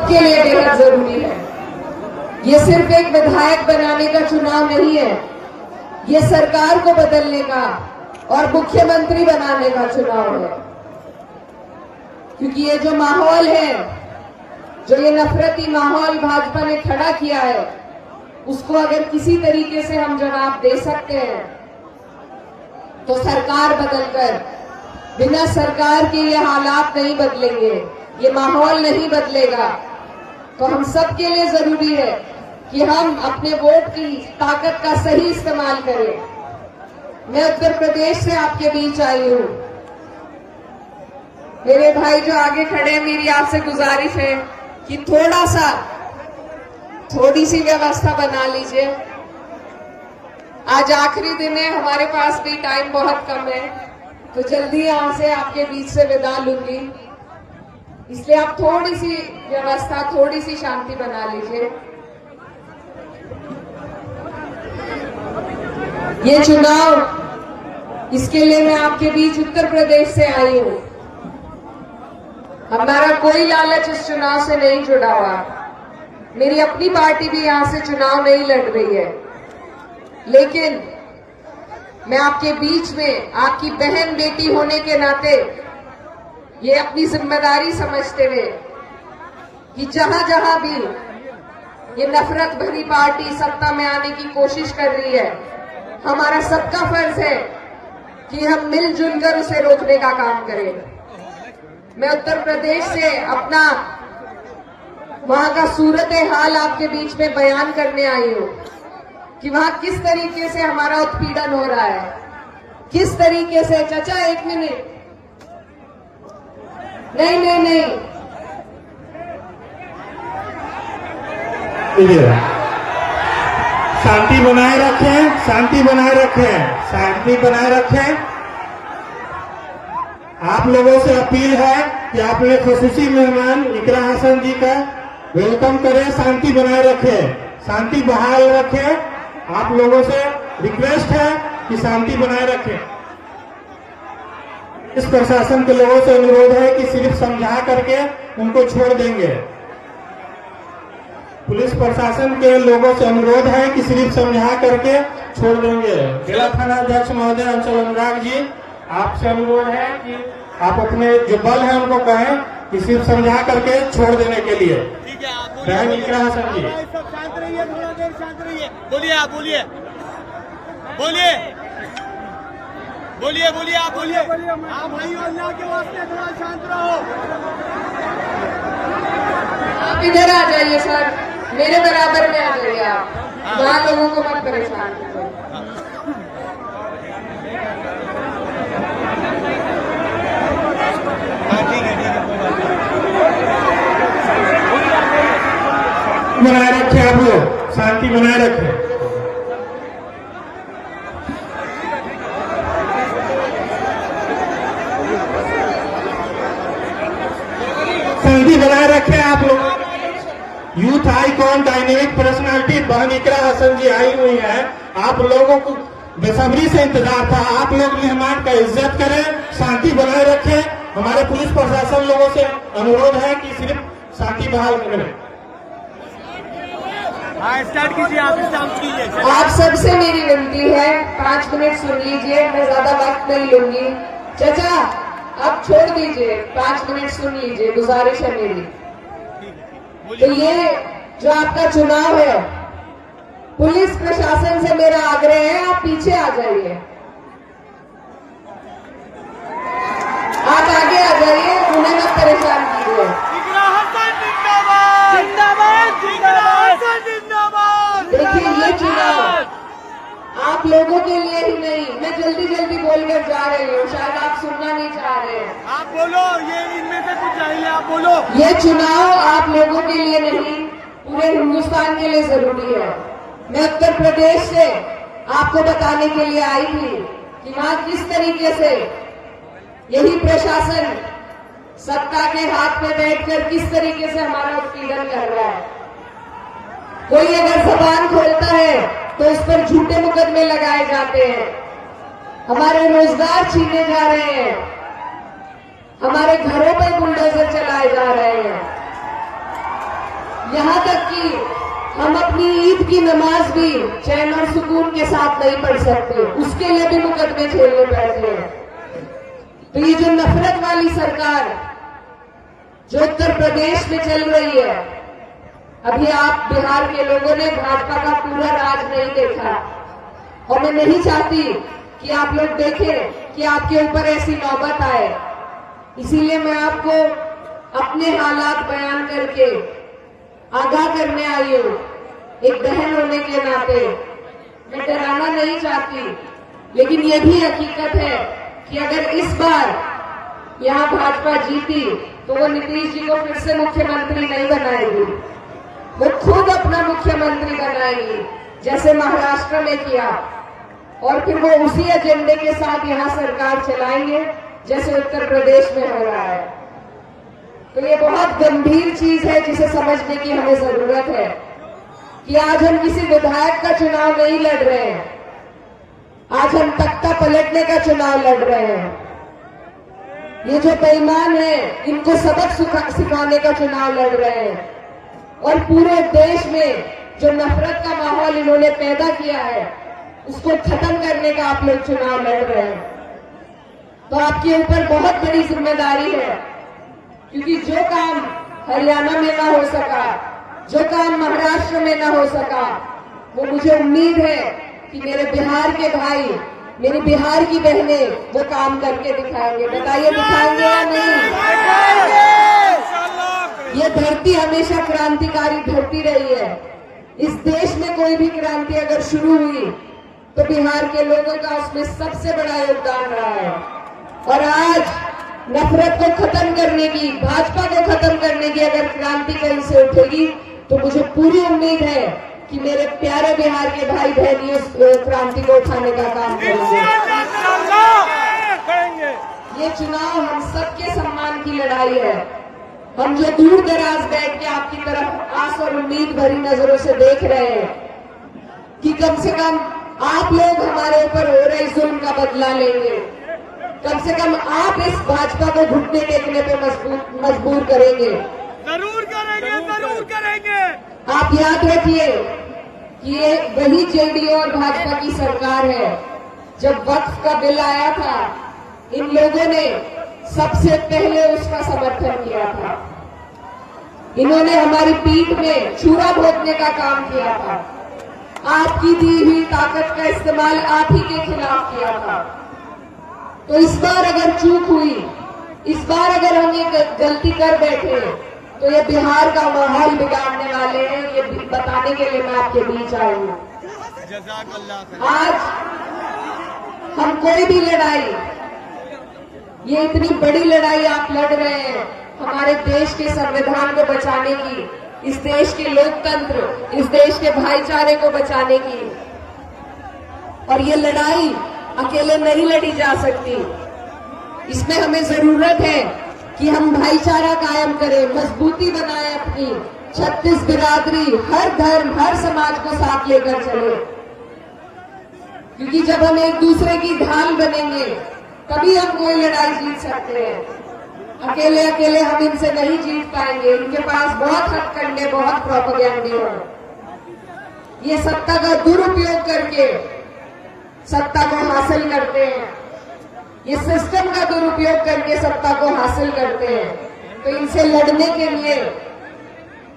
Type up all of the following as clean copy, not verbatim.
के लिए बेहद जरूरी है। ये सिर्फ एक विधायक बनाने का चुनाव नहीं है, ये सरकार को बदलने का और मुख्यमंत्री बनाने का चुनाव है। क्योंकि ये जो माहौल है, जो ये नफरती माहौल भाजपा ने खड़ा किया है, उसको अगर किसी तरीके से हम जवाब दे सकते हैं तो सरकार बदलकर, बिना सरकार के ये हालात नहीं बदलेंगे, ये माहौल नहीं बदलेगा। तो हम सब के लिए जरूरी है कि हम अपने वोट की ताकत का सही इस्तेमाल करें। मैं उत्तर प्रदेश से आपके बीच आई हूं। मेरे भाई जो आगे खड़े हैं, मेरी आपसे गुजारिश है कि थोड़ी सी व्यवस्था बना लीजिए। आज आखिरी दिन है, हमारे पास भी टाइम बहुत कम है, तो जल्दी यहां से आपके बीच से विदा लूंगी। इसलिए आप थोड़ी सी व्यवस्था, थोड़ी सी शांति बना लीजिए। ये चुनाव, इसके लिए मैं आपके बीच उत्तर प्रदेश से आई हूं। हमारा कोई लालच इस चुनाव से नहीं जुड़ा हुआ। मेरी अपनी पार्टी भी यहां से चुनाव नहीं लड़ रही है, लेकिन मैं आपके बीच में आपकी बहन बेटी होने के नाते ये अपनी जिम्मेदारी समझते हुए कि जहां जहां भी ये नफरत भरी पार्टी सत्ता में आने की कोशिश कर रही है, हमारा सबका फर्ज है कि हम मिलजुल कर उसे रोकने का काम करें। मैं उत्तर प्रदेश से अपना वहां का सूरत हाल आपके बीच में बयान करने आई हूं कि वहां किस तरीके से हमारा उत्पीड़न हो रहा है, किस तरीके से। चाचा एक मिनट, नहीं, शांति बनाए रखें, शांति बनाए रखें, शांति बनाए रखें। आप लोगों से अपील है कि आप लोग खुसूसी मेहमान इकरा हसन जी का वेलकम करें, शांति बनाए रखें, शांति बहाल रखें। आप लोगों से रिक्वेस्ट है कि शांति बनाए रखें। इस प्रशासन के लोगों से अनुरोध है कि सिर्फ समझा करके उनको छोड़ देंगे। पुलिस प्रशासन के लोगों से अनुरोध है कि सिर्फ समझा करके छोड़ देंगे। जिला थाना अध्यक्ष महोदय अंचल अनुराग जी, आपसे अनुरोध है कि आप अपने जो बल है उनको कहें कि सिर्फ समझा करके छोड़ देने के लिए। ठीक है, आप बहन इकरा हसन जी, सब शांत रहिए, थोड़ा देर शांत रहिए। बोलिए, आप बोलिए, बोलिए, बोलिए, बोलिए, आप बोलिए। आप भाई अल्लाह के वास्ते थोड़ा शांत रहो। आप इधर आ जाइए सर, मेरे बराबर में आ जाइए। आप वहां लोगों को मत परेशान कीजिए। बनाए रखें, आप लोग शांति बनाए रखें। शांति बनाए रखें आप लोग। यूथ आइकॉन डायनेमिक पर्सनालिटी बहन इकरा हसन जी आई हुई है। आप लोगों को बेसब्री से इंतजार था। आप लोग मेहमान का इज्जत करें, शांति बनाए रखें। हमारे पुलिस प्रशासन लोगों से अनुरोध है कि सिर्फ शांति बहाल करें। स्टार्ट कीजिए, आप स्टार्ट कीजिए। आप सबसे मेरी विनती है, 5 मिनट सुन लीजिए, मैं ज्यादा वक्त नहीं लूंगी। चाचा आप छोड़ दीजिए, 5 मिनट सुन लीजिए, गुजारिश है मेरी। तो ये जो आपका चुनाव है, पुलिस प्रशासन से मेरा आग्रह है, आप पीछे आ जाइए, आप आगे आ जाइए, उन्हें मत परेशान कीजिए। इकरा हसन जिंदाबाद, जिंदाबाद, इकरा हसन जिंदाबाद। देखिए ये चुनाव आप लोगों के लिए ही नहीं, मैं जल्दी जल्दी बोलकर जा रही हूँ, शायद आप सुनना नहीं चाह रहे हैं। आप बोलो, ये इनमें से कुछ चाहिए, आप बोलो। ये चुनाव आप लोगों के लिए नहीं, पूरे हिंदुस्तान के लिए जरूरी है। मैं उत्तर प्रदेश से आपको बताने के लिए आई थी कि वहां किस तरीके से यही प्रशासन सत्ता के हाथ में बैठकर किस तरीके से हमारा उत्पीड़न कर रहा है। कोई अगर जबान खोलता है तो इस पर झूठे मुकदमे लगाए जाते हैं, हमारे रोजगार छीने जा रहे हैं, हमारे घरों पर बुलडोजर चलाए जा रहे हैं। यहाँ तक कि हम अपनी ईद की नमाज भी चैन और सुकून के साथ नहीं पढ़ सकते, उसके लिए भी मुकदमे झेलने पड़ते हैं। तो ये जो नफरत वाली सरकार जो उत्तर प्रदेश में चल रही है, अभी आप बिहार के लोगों ने भाजपा का पूरा राज नहीं देखा, और मैं नहीं चाहती कि आप लोग देखें कि आपके ऊपर ऐसी नौबत आए। इसीलिए मैं आपको अपने हालात बयान करके आगाह करने आई हूं। एक बहन होने के नाते मैं डराना नहीं चाहती, लेकिन ये भी हकीकत है कि अगर इस बार यहाँ भाजपा जीती तो वो नीतीश जी को फिर से मुख्यमंत्री नहीं बनाएगी, वो खुद अपना मुख्यमंत्री बनाएगी जैसे महाराष्ट्र में किया, और फिर वो उसी एजेंडे के साथ यहाँ सरकार चलाएंगे जैसे उत्तर प्रदेश में हो रहा है। तो ये बहुत गंभीर चीज है जिसे समझने की हमें जरूरत है कि आज हम किसी विधायक का चुनाव नहीं लड़ रहे हैं, आज हम तख्ता पलटने का चुनाव लड़ रहे हैं। ये जो बेईमान है इनको सबक सिखाने का चुनाव लड़ रहे हैं, और पूरे देश में जो नफरत का माहौल इन्होंने पैदा किया है उसको खत्म करने का आप लोग चुनाव लड़ रहे हैं। तो आपके ऊपर बहुत बड़ी जिम्मेदारी है, क्योंकि जो काम हरियाणा में ना हो सका, जो काम महाराष्ट्र में ना हो सका, वो मुझे उम्मीद है कि मेरे बिहार के भाई, मेरी बिहार की बहनें वो काम करके दिखाएंगे। बताइए दिखाएंगे या नहीं? ये धरती हमेशा क्रांतिकारी धरती रही है। इस देश में कोई भी क्रांति अगर शुरू हुई तो बिहार के लोगों का उसमें सबसे बड़ा योगदान रहा है। और आज नफरत को खत्म करने की, भाजपा को खत्म करने की अगर क्रांति कहीं से उठेगी तो मुझे पूरी उम्मीद है कि मेरे प्यारे बिहार के भाई बहन उस क्रांति को उठाने का काम करेंगे। ये चुनाव हम सबके सम्मान की लड़ाई है। हम जो दूर दराज बैठ के आपकी तरफ आस और उम्मीद भरी नजरों से देख रहे हैं कि कम से कम आप लोग हमारे ऊपर हो रहे जुल्म का बदला लेंगे, कम से कम आप इस भाजपा को घुटने टेकने पे मजबूर करेंगे। जरूर करेंगे, जरूर करेंगे। आप याद रखिए कि ये वही जेडीयू और भाजपा की सरकार है। जब वक्फ का बिल आया था, इन लोगों ने सबसे पहले उसका समर्थन किया था। इन्होंने हमारी पीठ में छुरा भोंकने का काम किया था। आपकी दी हुई ताकत का इस्तेमाल आप ही के खिलाफ किया था। तो इस बार अगर चूक हुई, इस बार अगर हम ये गलती कर बैठे तो ये बिहार का माहौल बिगाड़ने वाले हैं। ये बताने के लिए मैं आपके बीच आई हूँ। आज हम कोई भी लड़ाई, ये इतनी बड़ी लड़ाई आप लड़ रहे हैं हमारे देश के संविधान को बचाने की, इस देश के लोकतंत्र, इस देश के भाईचारे को बचाने की, और ये लड़ाई अकेले नहीं लड़ी जा सकती। इसमें हमें जरूरत है कि हम भाईचारा कायम करें, मजबूती बनाएं अपनी, 36 बिरादरी, हर धर्म, हर समाज को साथ लेकर चले। क्योंकि जब हम एक दूसरे की ढाल बनेंगे तभी हम कोई लड़ाई जीत सकते हैं। अकेले अकेले हम इनसे नहीं जीत पाएंगे। इनके पास बहुत हथकंडे, बहुत प्रोपेगेंडे हैं। ये सत्ता का दुरुपयोग करके सत्ता को हासिल करते हैं, ये सिस्टम का दुरुपयोग करके सत्ता को हासिल करते हैं। तो इनसे लड़ने के लिए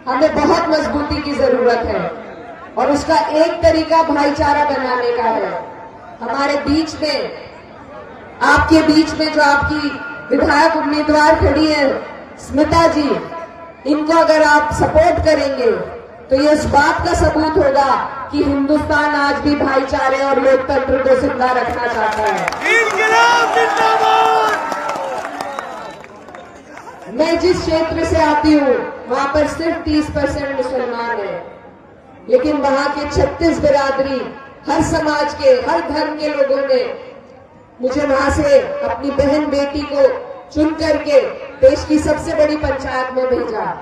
हमें बहुत मजबूती की जरूरत है, और उसका एक तरीका भाईचारा बनाने का है। हमारे बीच में, आपके बीच में जो आपकी विधायक उम्मीदवार खड़ी है स्मिता जी, इनको अगर आप सपोर्ट करेंगे तो ये इस बात का सबूत होगा कि हिंदुस्तान आज भी भाईचारे और लोकतंत्र को जिंदा रखना चाहता है। मैं जिस क्षेत्र से आती हूँ वहां पर सिर्फ 30% मुसलमान है, लेकिन वहां के 36 बिरादरी, हर समाज के, हर धर्म के लोगों ने मुझे वहां से अपनी बहन बेटी को चुन करके देश की सबसे बड़ी पंचायत में भेजा।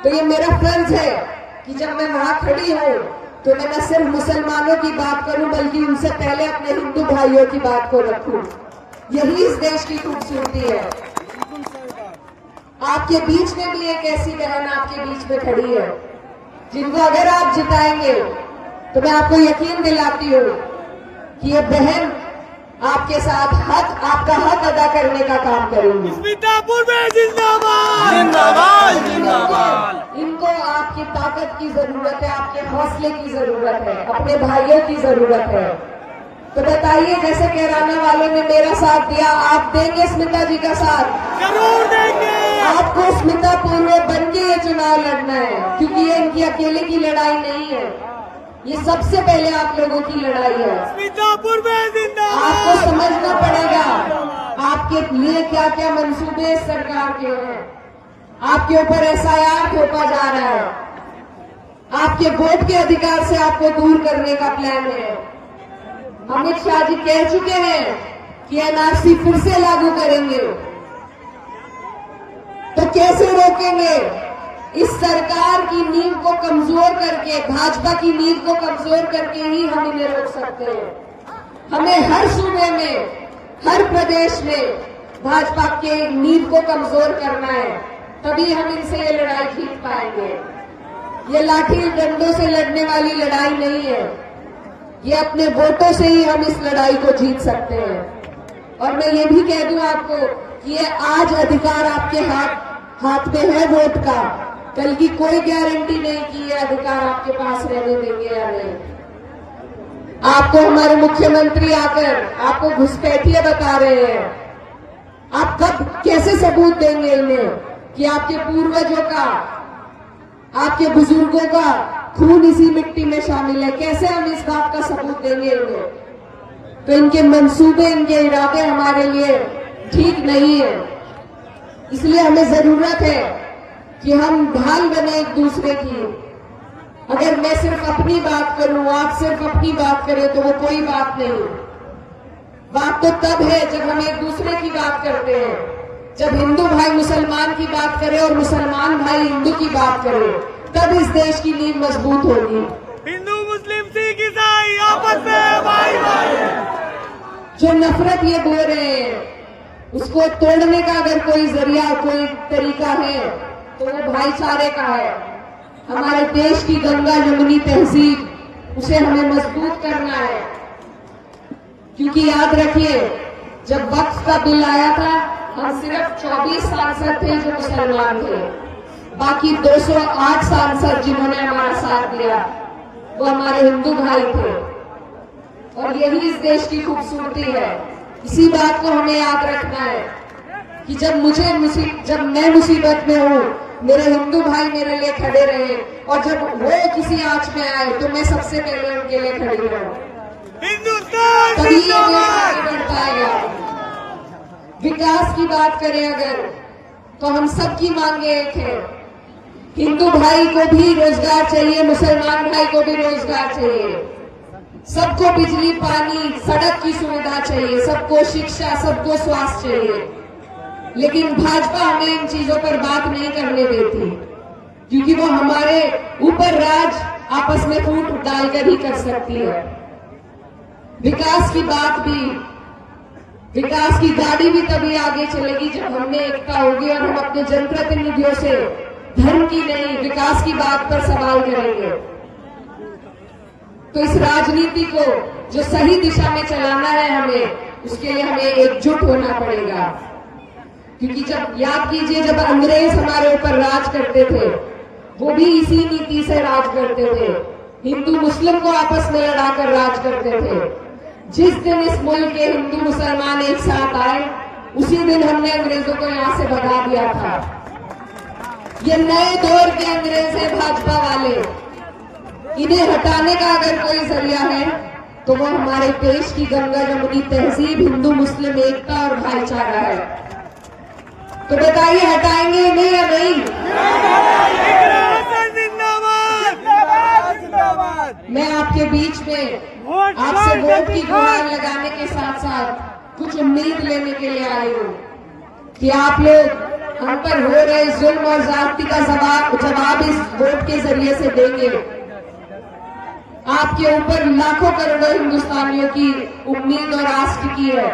तो ये मेरा फर्ज है कि जब मैं वहां खड़ी हूँ तो मैं न सिर्फ मुसलमानों की बात करूं बल्कि उनसे पहले अपने हिंदू भाइयों की बात को रखूं। यही इस देश की खूबसूरती है। आपके बीच में भी एक ऐसी बहन आपके बीच बीच में खड़ी है, जिनको अगर आप जिताएंगे तो मैं आपको यकीन दिलाती हूँ कि ये बहन आपके साथ आपका हक अदा करने का काम करेंगी। स्मिता पूर्वे जिंदाबाद जिंदाबाद जिंदाबाद। इनको आपकी ताकत की जरूरत है, आपके हौसले की जरूरत है, अपने भाइयों की जरूरत है। तो बताइए, जैसे कैराना वालों ने मेरा साथ दिया, आप देंगे स्मिता जी का साथ? जरूर देंगे। आपको स्मिता पूर्वे बन के ये चुनाव लड़ना है, क्योंकि ये इनकी अकेले की लड़ाई नहीं है, ये सबसे पहले आप लोगों की लड़ाई है। स्मिता पूर्वे जिंदाबाद। आपको समझना पड़ेगा आपके लिए क्या क्या मंसूबे इस सरकार के हैं। आपके ऊपर SIR थोपा जा रहा है, आपके वोट के अधिकार से आपको दूर करने का प्लान है। अमित शाह जी कह चुके हैं कि NRC फिर से लागू करेंगे, तो कैसे रोकेंगे? इस सरकार की नींव को कमजोर करके, भाजपा की नींव को कमजोर करके ही हम इन्हें रोक सकते हैं। हमें हर सूबे में, हर प्रदेश में भाजपा के नींव को कमजोर करना है, तभी हम इनसे ये लड़ाई जीत पाएंगे। ये लाठी डंडों से लड़ने वाली लड़ाई नहीं है, ये अपने वोटों से ही हम इस लड़ाई को जीत सकते हैं। और मैं ये भी कह दूं आपको कि ये आज अधिकार आपके हाथ में है वोट का, कल की कोई गारंटी नहीं कि ये अधिकार आपके पास रहने देंगे या नहीं। आपको हमारे मुख्यमंत्री आकर आपको घुसपैठिए बता रहे हैं, आप कब कैसे सबूत देंगे इन्हें कि आपके पूर्वजों का, आपके बुजुर्गों का खून इसी मिट्टी में शामिल है? कैसे हम इस बात का सबूत देंगे इन्हें? तो इनके मंसूबे, इनके इरादे हमारे लिए ठीक नहीं है। इसलिए हमें जरूरत है कि हम ढाल बने एक दूसरे की। अगर मैं सिर्फ अपनी बात करूं, आप सिर्फ अपनी बात करें, तो वो कोई बात नहीं। बात तो तब है जब हम एक दूसरे की बात करते हैं, जब हिंदू भाई मुसलमान की बात करे और मुसलमान भाई हिंदू की बात करे, तब इस देश की नींव मजबूत होगी। हिंदू मुस्लिम सिख ईसाई आपस में भाई भाई। जो नफरत ये बोल रहे हैं, उसको तोड़ने का अगर कोई जरिया, कोई तरीका है, तो वो भाईचारे का है। हमारे देश की गंगा जमुनी तहजीब, उसे हमें मजबूत करना है। क्योंकि याद रखिए, जब वक्फ का बिल आया था, हम सिर्फ 24 सांसद थे जो मुसलमान थे, बाकी 208 सांसद जिन्होंने हमारा साथ दिया वो हमारे हिंदू भाई थे। और यही इस देश की खूबसूरती है। इसी बात को हमें याद रखना है कि जब मैं मुसीबत में हूँ, मेरे हिंदू भाई मेरे लिए खड़े रहे, और जब वो किसी आंच में आए तो मैं सबसे पहले उनके लिए खड़ी रहूं। हिंदुस्तान तभी ये देश आगे बढ़ पाएगा। विकास की बात करें अगर, तो हम सबकी मांगे एक है। हिंदू भाई को भी रोजगार चाहिए, मुसलमान भाई को भी रोजगार चाहिए, सबको बिजली, पानी, सड़क की सुविधा चाहिए, सबको शिक्षा, सबको स्वास्थ्य चाहिए। लेकिन भाजपा हमें इन चीजों पर बात नहीं करने देती, क्योंकि वो हमारे ऊपर राज आपस में फूट डालकर ही कर सकती है। विकास की बात भी, विकास की गाड़ी भी तभी आगे चलेगी जब हमने एकता होगी और हम अपने जनप्रतिनिधियों से धर्म की नहीं, विकास की बात पर सवाल करेंगे। तो इस राजनीति को जो सही दिशा में चलाना है हमें, उसके लिए हमें एकजुट होना पड़ेगा। क्योंकि जब याद कीजिए, जब अंग्रेज हमारे ऊपर राज करते थे, वो भी इसी नीति से राज करते थे, हिंदू मुस्लिम को आपस में लड़ाकर राज करते थे। जिस दिन इस मुल्क के हिंदू मुसलमान एक साथ आए, उसी दिन हमने अंग्रेजों को यहां से भगा दिया था। ये नए दौर के अंग्रेज है भाजपा वाले, इन्हें हटाने का अगर कोई जरिया है तो वो हमारे देश की गंगा जमुनी तहजीब, हिंदू मुस्लिम एकता और भाईचारा है। तो बताइए, हटाएंगे इन्हें या नहीं? मैं आपके बीच में आपसे वोट की गुहार लगाने के साथ साथ कुछ उम्मीद लेने के लिए आई हूँ कि आप लोग हम पर हो रहे जुल्म और जाति का जवाब इस वोट के जरिए से देंगे। आपके ऊपर लाखों करोड़ों हिंदुस्तानियों की उम्मीद और आस टिकी है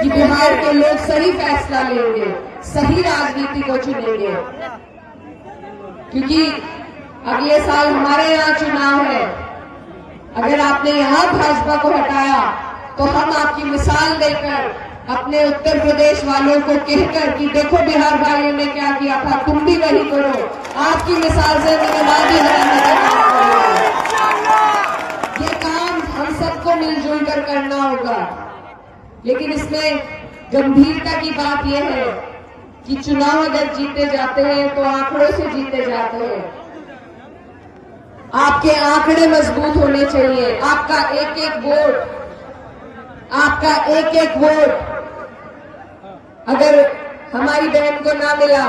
कि बिहार के लोग सही फैसला लेंगे, सही राजनीति को चुनेंगे। क्योंकि अगले साल हमारे यहाँ चुनाव है। अगर आपने यहाँ भाजपा को हटाया तो हम आपकी मिसाल देकर अपने उत्तर प्रदेश वालों को कहकर कि देखो बिहार वालों ने क्या किया था, तुम भी वही करो। आपकी मिसाल से निगरानी हटाने का काम करेंगे। ये काम हम सबको मिलजुल कर करना होगा। लेकिन इसमें गंभीरता की बात यह है कि चुनाव अगर जीते जाते हैं तो आंकड़ों से जीते जाते हैं। आपके आंकड़े मजबूत होने चाहिए। आपका एक एक वोट अगर हमारी बहन को ना मिला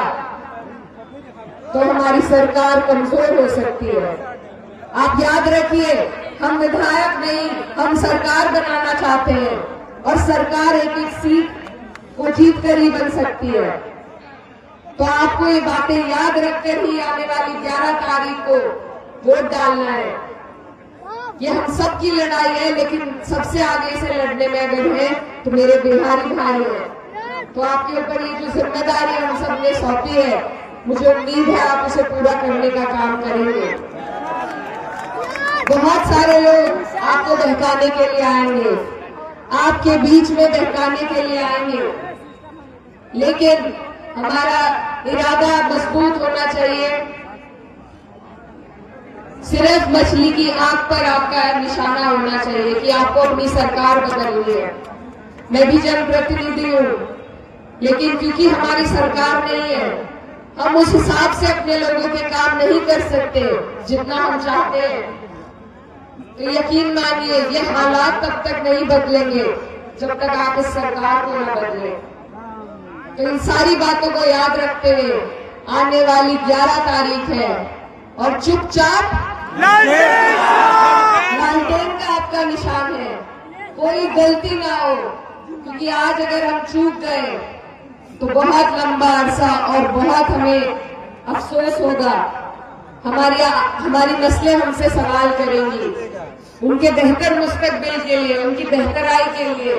तो हमारी सरकार कमजोर हो सकती है। आप याद रखिए, हम विधायक नहीं, हम सरकार बनाना चाहते हैं और सरकार एक एक सीट को जीत कर ही बन सकती है। तो आपको ये बातें याद रखकर ही आने वाली 11 तारीख को वोट डालना है। ये हम सब की लड़ाई है, लेकिन सबसे आगे से लड़ने में अगर है तो मेरे बिहारी भाई हैं। तो आपके ऊपर ये जो जिम्मेदारी हम सब ने सौंपी है, मुझे उम्मीद है आप उसे पूरा करने का काम करेंगे। बहुत सारे लोग आपको बहकाने के लिए आएंगे, आपके बीच में बहकाने के लिए आएंगे, लेकिन हमारा इरादा मजबूत होना चाहिए। सिर्फ मछली की आंख पर आपका निशाना होना चाहिए कि आपको अपनी सरकार बदलनी है। मैं भी जनप्रतिनिधि हूँ, लेकिन क्योंकि हमारी सरकार नहीं है, हम उस हिसाब से अपने लोगों के काम नहीं कर सकते जितना हम चाहते हैं। तो यकीन मानिए, ये हालात तब तक नहीं बदलेंगे जब तक आप इस सरकार को न बदले। तो इन सारी बातों को याद रखते हुए आने वाली 11 तारीख है और चुपचाप लालटेन का आपका निशान है। कोई गलती ना हो, क्योंकि आज अगर हम चूक गए तो बहुत लंबा अरसा और बहुत हमें अफसोस होगा। हमारी नस्लें हमसे सवाल करेंगी। उनके बेहतर मुस्तकबिल के लिए, उनकी बेहतराई के लिए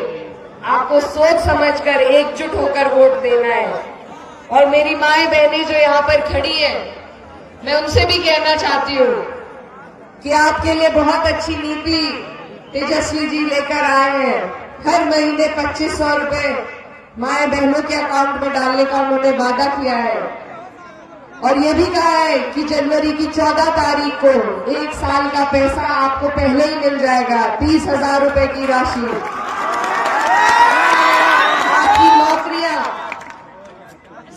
आपको सोच समझकर एकजुट होकर वोट देना है। और मेरी माएं बहनें जो यहाँ पर खड़ी हैं, मैं उनसे भी कहना चाहती हूँ कि आपके लिए बहुत अच्छी नीति तेजस्वी जी लेकर आए हैं। हर महीने 2500 रुपए माए बहनों के अकाउंट में डालने का उन्होंने वादा किया है और ये भी कहा है कि जनवरी की 14 तारीख को 1 साल का पैसा आपको पहले ही मिल जाएगा, 30,000 रुपए की राशि। आपकी नौकरियां,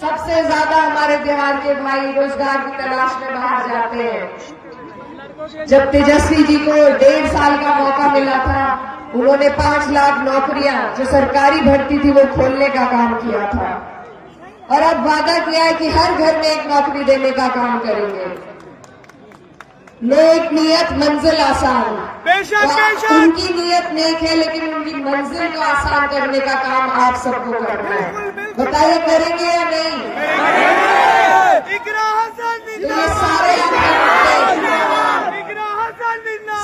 सबसे ज्यादा हमारे बिहार के भाई रोजगार की तलाश में बाहर जाते हैं। जब तेजस्वी जी को 1.5 साल का मौका मिला था, उन्होंने 5 लाख नौकरियां जो सरकारी भर्ती थी वो खोलने का काम किया था और अब वादा किया है कि हर घर में एक नौकरी देने का काम करेंगे। नेक नियत मंजिल आसान। तो उनकी नियत नेक है, लेकिन उनकी मंजिल को आसान करने का काम आप सबको करना है। बताइए करेंगे या नहीं? तो ये सारे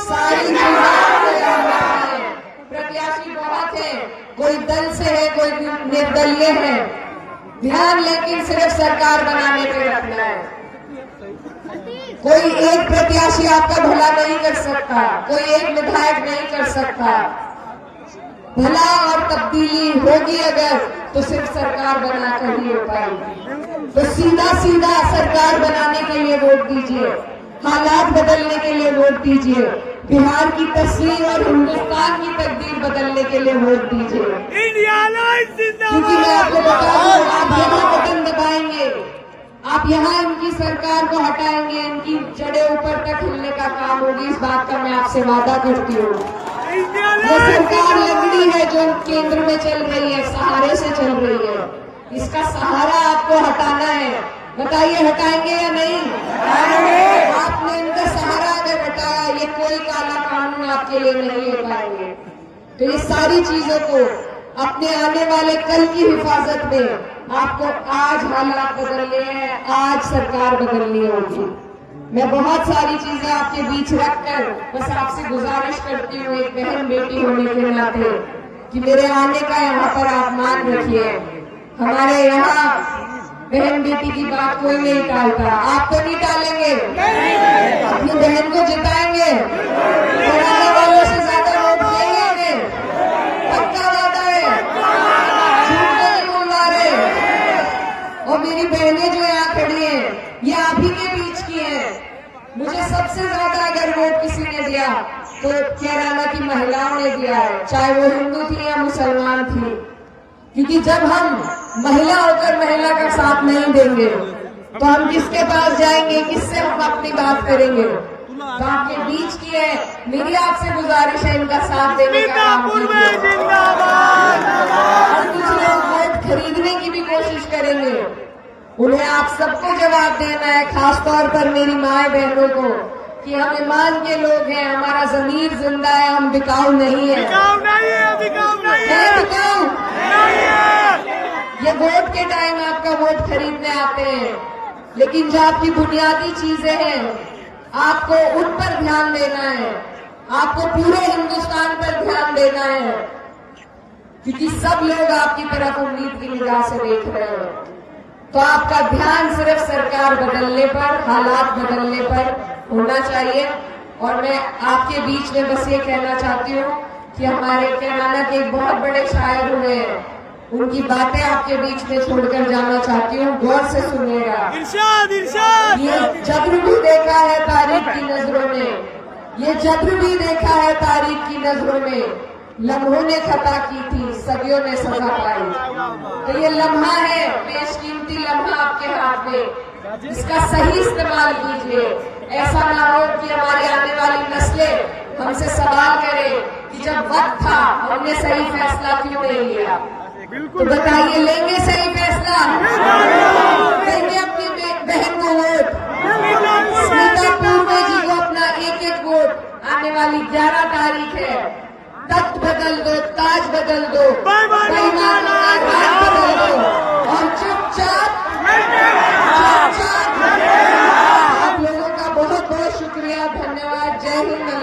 सारी प्रत्याशी बहुत है, कोई दल से है, कोई निर्दलीय है। ध्यान लेकिन सिर्फ सरकार बनाने पे रखना है। कोई एक प्रत्याशी आपका भला नहीं कर सकता, कोई एक विधायक नहीं कर सकता। भला और तब्दीली होगी अगर, तो सिर्फ सरकार बनाकर ही हो पाएगी। तो सीधा सीधा सरकार बनाने के लिए वोट दीजिए, हालात बदलने के लिए वोट दीजिए, बिहार की तस्वीर और हिंदुस्तान की तकदीर बदलने के लिए वोट दीजिए। क्योंकि मैं आपको बता दूं, आप यहाँ बटन दबाएंगे, आप यहाँ इनकी सरकार को हटाएंगे, इनकी जड़ें ऊपर तक हिलने का काम होगी। इस बात का मैं आपसे वादा करती हूँ। ये सरकार लंगड़ी है जो केंद्र में चल रही है, सहारे से चल रही है। इसका सहारा आपको हटाना है। बताइए हटाएंगे या नहीं? आपने इनका सहारा अगर हटाया, ये कोई काला कानून आपके लिए नहीं ले पाएंगे। तो ये सारी चीजों को अपने आने वाले कल की हिफाजत में आपको आज हालात बदलने हैं, आज सरकार बदलनी होगी। मैं बहुत सारी चीजें आपके बीच रखकर बस आपसे गुजारिश करती हूँ, एक बहन बेटी होने के नाते, कि मेरे आने का यहाँ पर आप मान रखिए। हमारे यहाँ बहन बेटी की बात कोई नहीं टालता। आप तो नहीं टालेंगे, अपनी बहन को जिताएंगे, कराने वालों से ज्यादा वोट लेंगे, पक्का वादा है, झूठ नहीं बोलवा रहे। और मेरी बहनें जो यहाँ खड़ी हैं, ये आप ही के बीच की हैं। मुझे सबसे ज्यादा अगर वोट किसी ने दिया तो कैराना की महिलाओं ने दिया है, चाहे वो हिंदू थी या मुसलमान थी। क्योंकि जब हम महिला होकर महिला का साथ नहीं देंगे तो हम किसके पास जाएंगे, किससे हम अपनी बात करेंगे। तो आपके बीच की है, मेरी आपसे गुजारिश है इनका साथ देने का काम कीजिए। और कुछ लोग वोट खरीदने की भी कोशिश करेंगे, उन्हें आप सबको जवाब देना है, खासतौर पर मेरी माए बहनों को, कि हम ईमान के लोग हैं, हमारा जमीर जिंदा है, हम बिकाऊ नहीं है। बिकाऊ नहीं है, बिकाऊ नहीं है है, बिकाऊ? नहीं है। ये वोट के टाइम आपका वोट खरीदने आते हैं, लेकिन जो आपकी बुनियादी चीजें हैं आपको उन पर ध्यान देना है, आपको पूरे हिंदुस्तान पर ध्यान देना है, क्योंकि सब लोग आपकी तरफ उम्मीद की निगाह से देख रहे हैं। तो आपका ध्यान सिर्फ सरकार बदलने पर, हालात बदलने पर होना चाहिए। और मैं आपके बीच में बस ये कहना चाहती हूँ कि हमारे कैराना के एक बहुत बड़े शायर हुए हैं, उनकी बातें आपके बीच में छोड़कर जाना चाहती हूँ, गौर से सुनिएगा। इरशाद, इरशाद। ये जब्र भी देखा है तारीख की नजरों ने, ये जब्र भी देखा है तारीख की नजरों में, लम्हों ने खता की थी, सदियों ने सजा पाई। तो ये लम्हा है, बेशकीमती लम्हा आपके हाथ में, इसका सही इस्तेमाल कीजिए। ऐसा ना हो कि हमारी आने वाली नस्लें हमसे सवाल करें कि जब वक्त था हमने सही फैसला क्यों नहीं लिया। तो बताइए, लेंगे सही फैसला? देंगे अपनी बहन को वोट? स्मिता पूर्वे जी को अपना एक एक वोट? आने वाली 11 तारीख है, तख्त बदल दो, ताज बदल दो, बेईमान